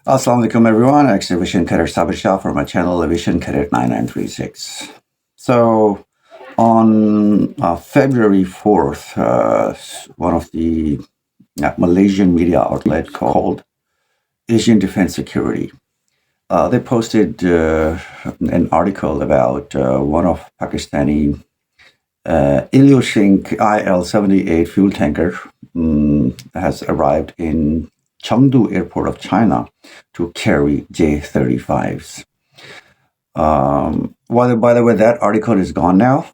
Assalamu alaikum everyone, Exhibition Cadet Sabir Shah for my channel Ilyushin Cadet 9936. So on February 4th, one of the Malaysian media outlet called Asian Defense Security, they posted an article about one of Pakistani Ilyushin Il-78 fuel tanker has arrived in Chengdu airport of China to carry J-35s. By the way, that article is gone now.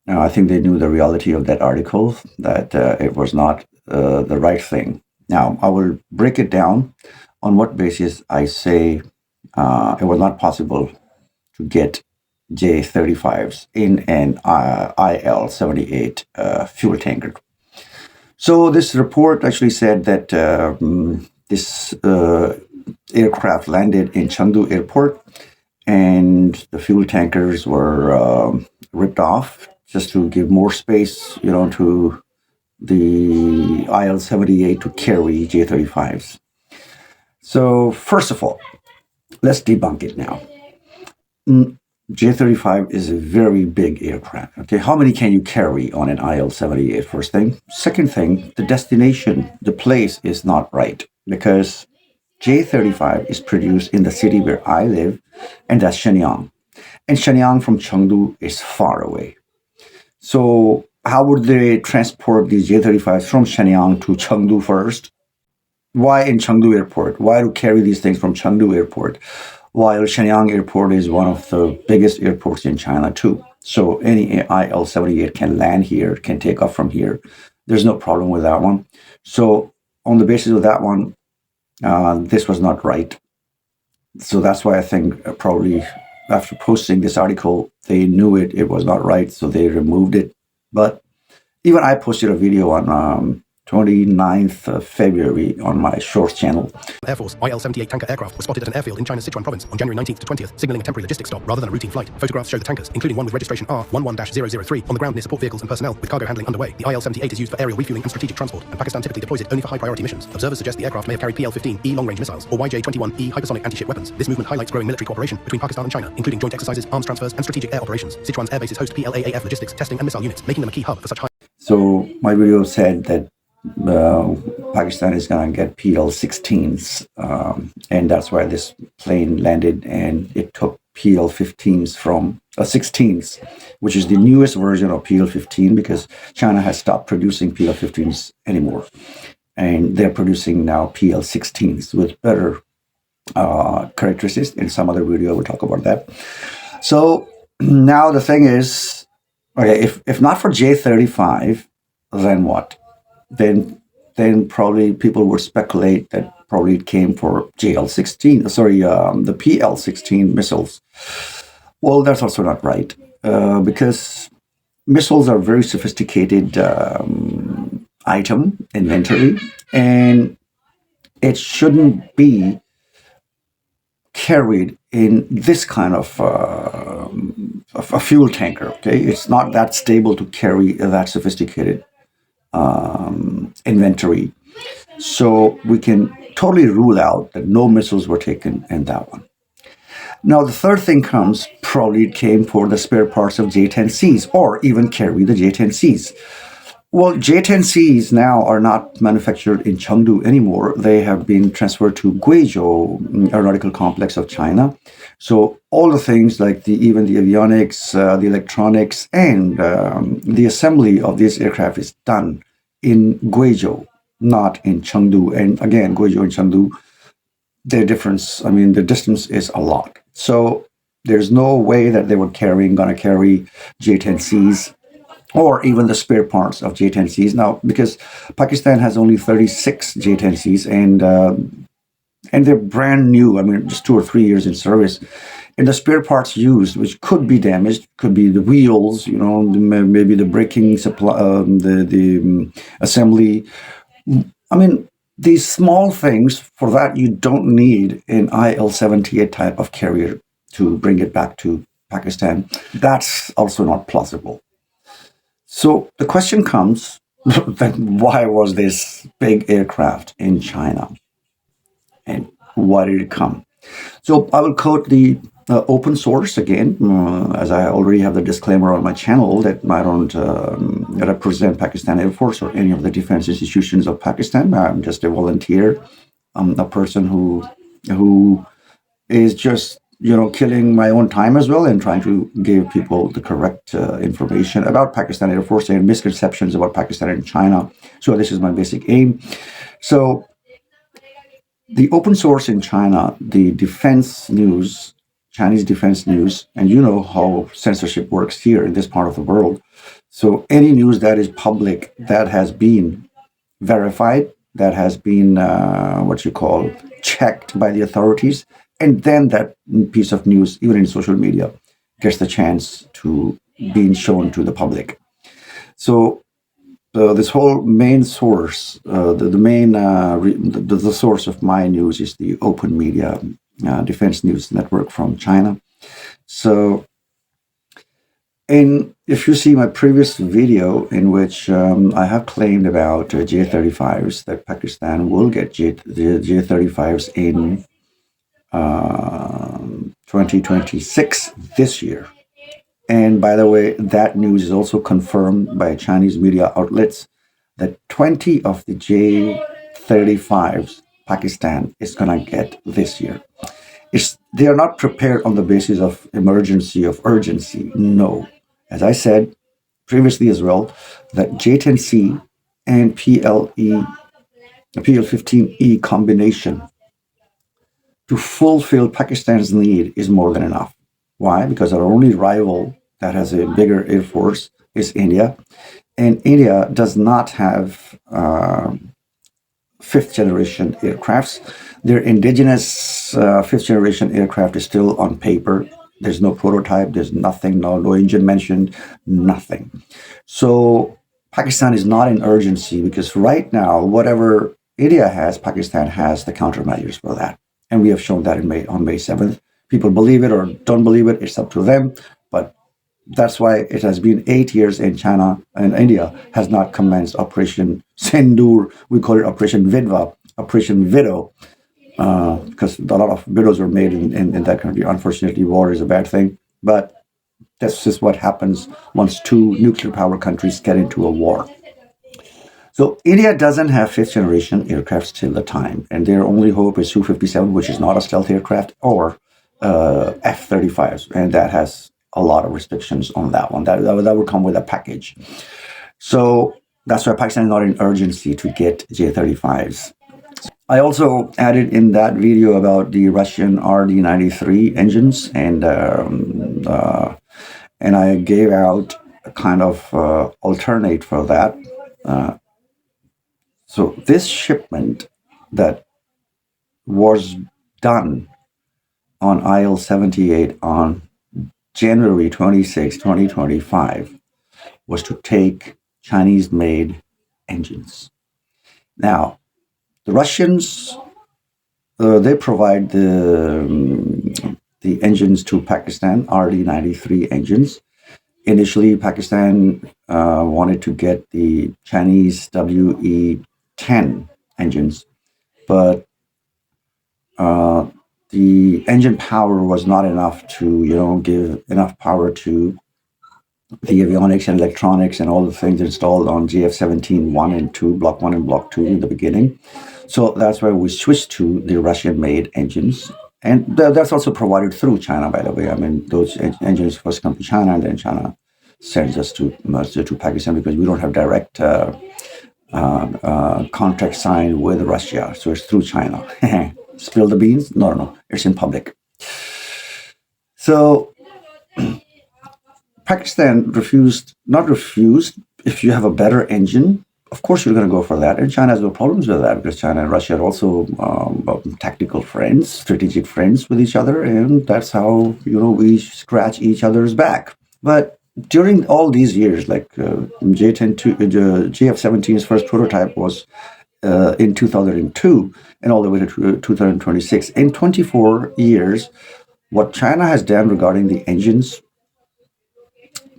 I think they knew the reality of that article, that it was not the right thing. Now, I will break it down on what basis I say it was not possible to get J-35s in an IL-78 fuel tanker. So this report actually said that this aircraft landed in Chengdu airport and the fuel tankers were ripped off just to give more space, to the IL-78 to carry J-35s. So first of all, let's debunk it now. J-35 is a very big aircraft. Okay, how many can you carry on an IL-78? First thing. Second thing, the destination, the place is not right because J-35 is produced in the city where I live, and that's Shenyang. And Shenyang from Chengdu is far away. So how would they transport these J-35s from Shenyang to Chengdu first? Why in Chengdu airport? Why to carry these things from Chengdu airport? While Shenyang airport is one of the biggest airports in China too. So any IL-78 can land here, can take off from here. There's no problem with that one. So on the basis of that one, this was not right. So that's why I think probably after posting this article, they knew it was not right, so they removed it. But even I posted a video on 29th of February on my Shorts channel. Air Force IL-78 tanker aircraft was spotted at an airfield in China's Sichuan province on January 19th to 20th, signaling a temporary logistics stop rather than a routine flight. Photographs show the tankers, including one with registration R11-003, on the ground near support vehicles and personnel, with cargo handling underway. The IL-78 is used for aerial refueling and strategic transport, and Pakistan typically deploys it only for high-priority missions. Observers suggest the aircraft may have carried PL-15E long-range missiles or YJ-21E hypersonic anti-ship weapons. This movement highlights growing military cooperation between Pakistan and China, including joint exercises, arms transfers, and strategic air operations. Sichuan's air bases host PLAAF logistics, testing, and missile units, making them a key hub for such high... So my video said that Pakistan is going to get PL-16s, and that's why this plane landed, and it took PL-15s from 16s, which is the newest version of PL-15 because China has stopped producing PL-15s anymore, and they're producing now PL-16s with better characteristics. In some other video, we'll talk about that. So now the thing is, okay, if not for J-35, then what? Then probably people would speculate that probably it came for JL-16, the PL-16 missiles. Well, that's also not right because missiles are very sophisticated item, inventory, and it shouldn't be carried in this kind of a fuel tanker. Okay, it's not that stable to carry that sophisticated inventory. So we can totally rule out that no missiles were taken in that one. Now, the third thing comes, probably it came for the spare parts of J-10Cs or even carry the J-10Cs. Well, J-10Cs now are not manufactured in Chengdu anymore. They have been transferred to Guizhou Aeronautical Complex of China. So all the things like even the avionics, the electronics, and the assembly of this aircraft is done in Guizhou, not in Chengdu. And again, Guizhou and Chengdu, their difference, the distance is a lot. So there's no way that they were gonna carry J-10Cs or even the spare parts of J-10Cs. Now, because Pakistan has only 36 J-10Cs and they're brand new, just 2 or 3 years in service. And the spare parts used, which could be damaged, could be the wheels, maybe the braking supply, the assembly. These small things, for that you don't need an IL-78 type of carrier to bring it back to Pakistan. That's also not plausible. So the question comes, then why was this big aircraft in China? And why did it come? So I will quote the open source again, as I already have the disclaimer on my channel that I don't represent Pakistan Air Force or any of the defense institutions of Pakistan. I'm just a volunteer. I'm a person who is just killing my own time as well and trying to give people the correct information about Pakistan Air Force and misconceptions about Pakistan and China. So this is my basic aim. So the open source in China, the defense news, Chinese defense news, and you know how censorship works here in this part of the world. So any news that is public, that has been verified, that has been checked by the authorities, and then that piece of news, even in social media, gets the chance to being shown to the public. So this whole main source, the source of my news is the Open Media Defense News Network from China. So, if you see my previous video in which I have claimed about J-35s, that Pakistan will get the J-35s in 2026 this year. And by the way, that news is also confirmed by Chinese media outlets that 20 of the J-35s Pakistan is going to get this year. They are not prepared on the basis of emergency, of urgency. No. As I said previously as well, that J-10C and PL-15E combination to fulfill Pakistan's need is more than enough. Why? Because our only rival that has a bigger air force is India. And India does not have fifth generation aircrafts. Their indigenous fifth generation aircraft is still on paper. There's no prototype, there's nothing, no engine mentioned, nothing. So Pakistan is not in urgency because right now, whatever India has, Pakistan has the countermeasures for that. And we have shown that on May 7th. People believe it or don't believe it, it's up to them. But that's why it has been 8 years in China and India has not commenced Operation Chengdu. We call it Operation Vidva, Operation Widow, because a lot of widows were made in that country. Unfortunately, war is a bad thing. But that's just what happens once two nuclear power countries get into a war. So India doesn't have fifth generation aircraft till the time, and their only hope is Su-57, which is not a stealth aircraft, or F-35s, and that has a lot of restrictions on that one. That would come with a package. So that's why Pakistan is not in urgency to get J-35s. I also added in that video about the Russian RD-93 engines, and I gave out a kind of alternate for that. So this shipment that was done on IL-78 on January 26, 2025 was to take Chinese-made engines. Now, the Russians, they provide the engines to Pakistan, RD-93 engines. Initially, Pakistan wanted to get the Chinese WE-10 engines, but the engine power was not enough to, give enough power to the avionics and electronics and all the things installed on GF-17 1 and 2, Block 1 and Block 2 in the beginning. So that's why we switched to the Russian-made engines. And that's also provided through China, by the way. I mean, those engines first come to China, and then China sends us to Pakistan because we don't have direct contract signed with Russia. So it's through China. Spill the beans? No. It's in public. So Pakistan not refused. If you have a better engine, of course you're going to go for that. And China has no problems with that because China and Russia are also tactical friends, strategic friends with each other. And that's how, we scratch each other's back. But during all these years, like JF-17's first prototype was in 2002 and all the way to 2026. In 24 years, what China has done regarding the engines,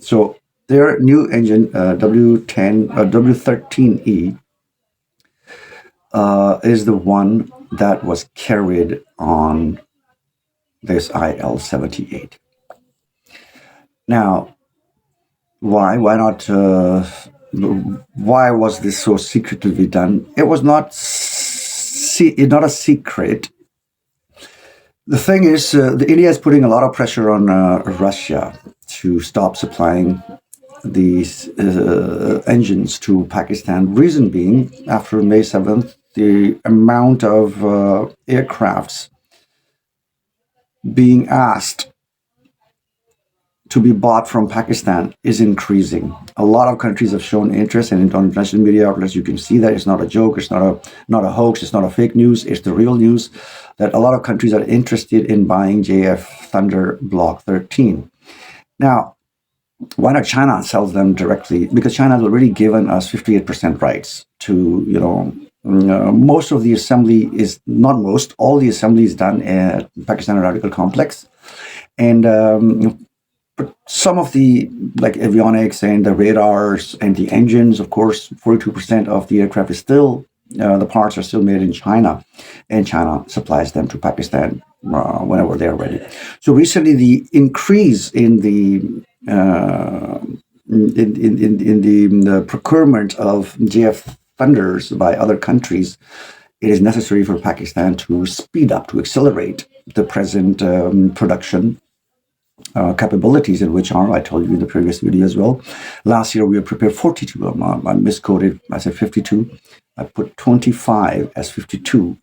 so their new engine, W13E, is the one that was carried on this IL-78. Now, why? Why not? Why was this so secretively done? It was not not a secret. The thing is, India is putting a lot of pressure on Russia to stop supplying these engines to Pakistan. Reason being, after May 7th, the amount of aircrafts being asked to be bought from Pakistan is increasing. A lot of countries have shown interest, and in international media outlets, you can see that it's not a joke, it's not a hoax, it's not a fake news, it's the real news. That a lot of countries are interested in buying JF Thunder Block 13. Now, why not China sells them directly? Because China has already given us 58% rights to, most of the assembly is, not most, all the assembly is done at Pakistan Aeronautical Complex. And but some of the, like avionics and the radars and the engines, of course, 42% of the aircraft is still, the parts are still made in China, and China supplies them to Pakistan whenever they're ready. So recently, the increase in the in the procurement of JF Thunders by other countries, it is necessary for Pakistan to speed up, to accelerate the present production capabilities, in which are, I told you in the previous video as well. Last year we had prepared 42. I misquoted. I said 52. I put 25 as 52.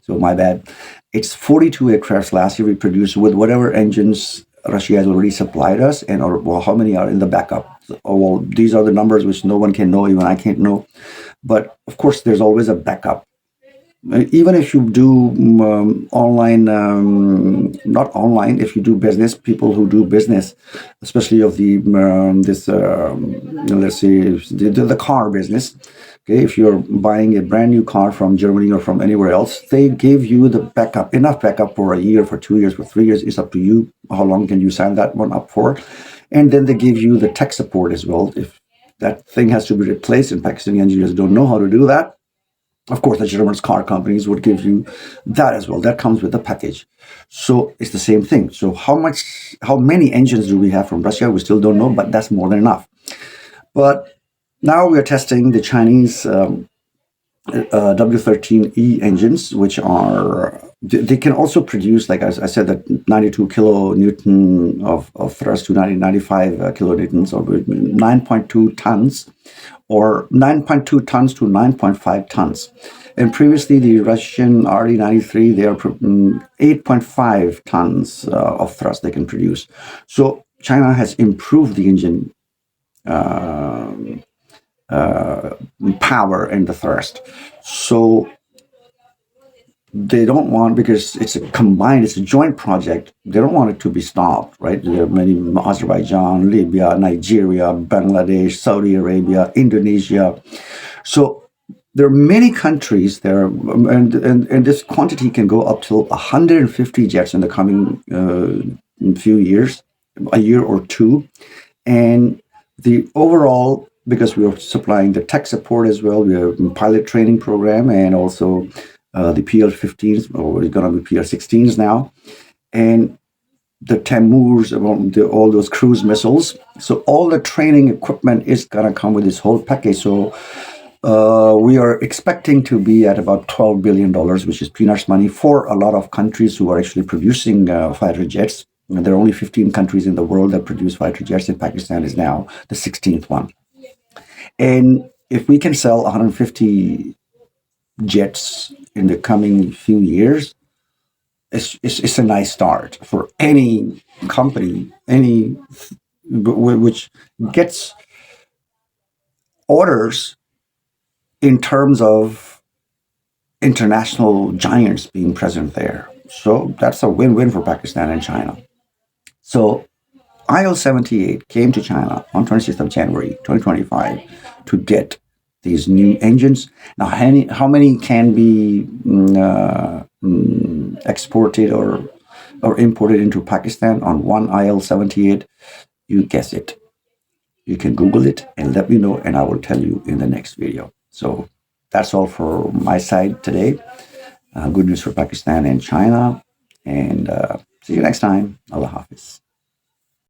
So my bad. It's 42 aircrafts last year we produced with whatever engines Russia has already supplied us, and how many are in the backup. Well, these are the numbers which no one can know, even I can't know. But of course, there's always a backup. Even if you do online, not online, if you do business, people who do business, especially of the let's say the car business. Okay, if you're buying a brand new car from Germany or from anywhere else, they give you the backup, enough backup for a year, for 2 years, for 3 years. It's up to you. How long can you sign that one up for? And then they give you the tech support as well. If that thing has to be replaced and Pakistani engineers don't know how to do that, of course, the German car companies would give you that as well. That comes with the package. So it's the same thing. So how many engines do we have from Russia? We still don't know, but that's more than enough. But now we are testing the Chinese W13E engines, which are, they can also produce, like as I said, that 92 kilonewton of thrust to 95 kilonewtons, or 9.2 tons, or 9.2 tons to 9.5 tons. And previously, the Russian RD-93, they are 8.5 tons of thrust they can produce. So China has improved the engine power and the thrust. So they don't want, because it's a combined, it's a joint project, they don't want it to be stopped, right? There are many, Azerbaijan, Libya, Nigeria, Bangladesh, Saudi Arabia, Indonesia. So there are many countries there, and this quantity can go up to 150 jets in the coming few years, a year or two. And the overall, because we are supplying the tech support as well, we have a pilot training program, and also the PL-15s, or it's going to be PL-16s now, and the Taimurs, all those cruise missiles. So all the training equipment is going to come with this whole package. So we are expecting to be at about $12 billion, which is peanuts money for a lot of countries who are actually producing fighter jets. And there are only 15 countries in the world that produce fighter jets, and Pakistan is now the 16th one. And if we can sell 150 jets in the coming few years, it's a nice start for any company, which gets orders in terms of international giants being present there. So that's a win-win for Pakistan and China. So IL-78 came to China on 26th of January 2025 to get these new engines. Now, how many can be exported or imported into Pakistan on one IL-78? You guess it. You can Google it and let me know, and I will tell you in the next video. So that's all for my side today. Good news for Pakistan and China. And see you next time. Allah Hafiz.